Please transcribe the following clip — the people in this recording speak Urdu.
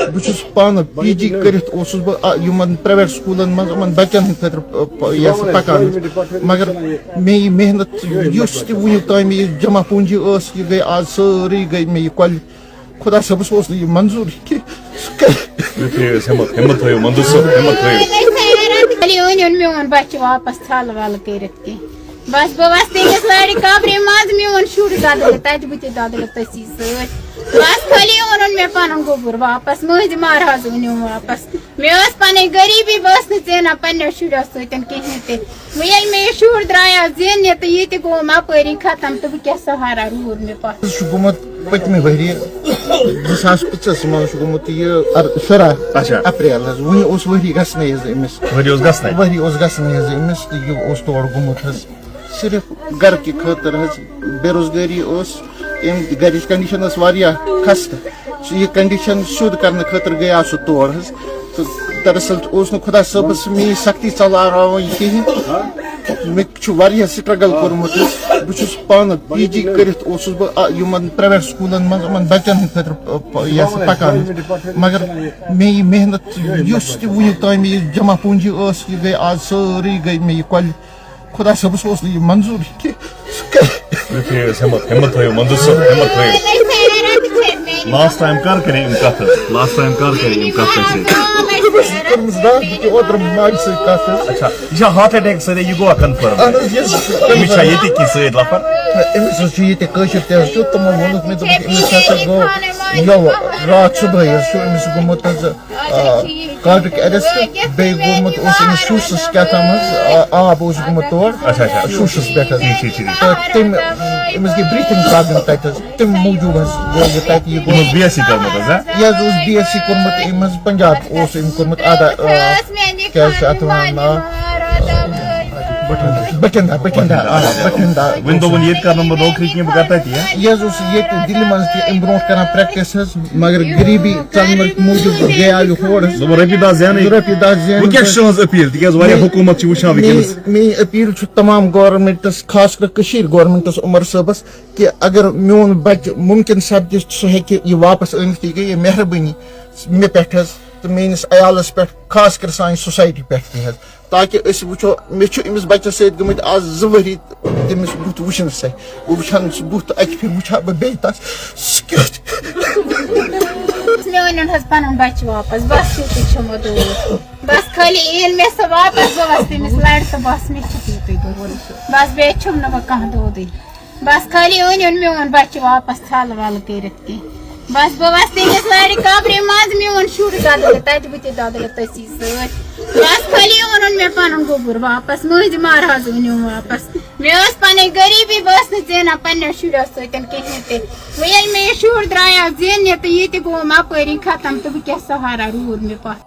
بہت پانہ پی جی کرت بہت پرائیویٹ سکولن من بچن ہند خاطر پکان مگر مے یہ محنت اس ونیک تام یہ جمع پونجی یہ گئی آج ساری گئی مے یہ کل خدا صبس اس یہ منظور کہ میون بچہ واپس تھل ول کرت بس بس تمس لڑ قبر مز میون شر ددل تت بہ ددل تسی ست بس خالی اون مے پن گوبر واپس مہد مہراز اونم واپس مے پن غریبی بس نا پنو شرو ستن کہین تہ یل مے شر درایا زین تو یہ گو مپری ختم تو بہ سہارا رود مے پتہ گومت پتمہ ؤری 2025 مز گومت یہ 16 اپریل ون ؤری گھنے امس ؤری گھنے امس تو یہ تور گومت صرف گھر کی خاطر بے روزگاری ام گرچ کنڈیشن خستہ یہ کنڈیشن شد کرنے خاطر گیا سہ تور تو دراصل خدا صبس می سختی چلاوان کہین مے سٹرگل کورمت بہت پانہ پی جی کرت پرائیویٹ سکولن من بچن ہند خاطر پکان مگر مے یہ محنت اس ونیک تام یہ جمع پونجی یہ گئی آج ساری گئی مے یہ کل خدا صبس اس یہ منظور کہ لاسٹ ٹائم کر کرے اوتر ماج ست اچھا یہ ہارٹ اٹیک سر یہ گوا کنفرم امس یہ ست لفر امس یہ تشر تمو وونک مے امس ہسا گو رات صبح امس گومت کارڈک ایرسٹ بی گومت امس شوشس کیا تام آب گومت تور شوشس پہ تم امس گئی بریتھنگ پرابلم تت تم موجود گو یہ تت یہ بی ایس سی کرمت یہ بی ایس سی کورمت ام پنجاب کورمت آدھا کیا ات ون بٹھنڈا ون دون یہ کرنا بہ نوکری کی بہ کرتا یہ دل من ام برو کر پریکٹس مگر غریبی ژل موجود گیا یہ ہور رۄپیہِ دہ زین اپیل تکیاز حکومت وچان میری اپیل تمام گورمنٹس خاص کر گورمنٹس عمر صٲبس کہ اگر میون بچہ ممکن سپدِ سہ ہیٚکہِ یہ واپس أنِتھ یہ گئی مہربانی مے پہ تو میس عیالس پہ خاص کر سانہ سوسائٹی پہ تہ تاکہ اس وچو مے امس بچس ست گمت آج 2 ؤری تمس بت وچن سہ بہ وچھان بت اکہ پھر وچھا بہ بی تس مے اون حظ پن بچہ واپس بس یہ بس خالی یل مے سہ واپس بس تمس لڑ تو بس مے بس بی چھم نہ کھانا دودی بس خالی اون میون بچہ واپس تھل ول کرت بس بس تمس لڑ قبر مز میون شر ددل تت بہ ددل تسی ست بس خالی اون مے پن گوبر واپس مہد مہراز اونم واپس مے پن غریبی بس نا پنو شرو ستن کہین تہ یل مے شر درایا زین تو یہ گو مپری ختم تو بہ سہارا رود مے پتہ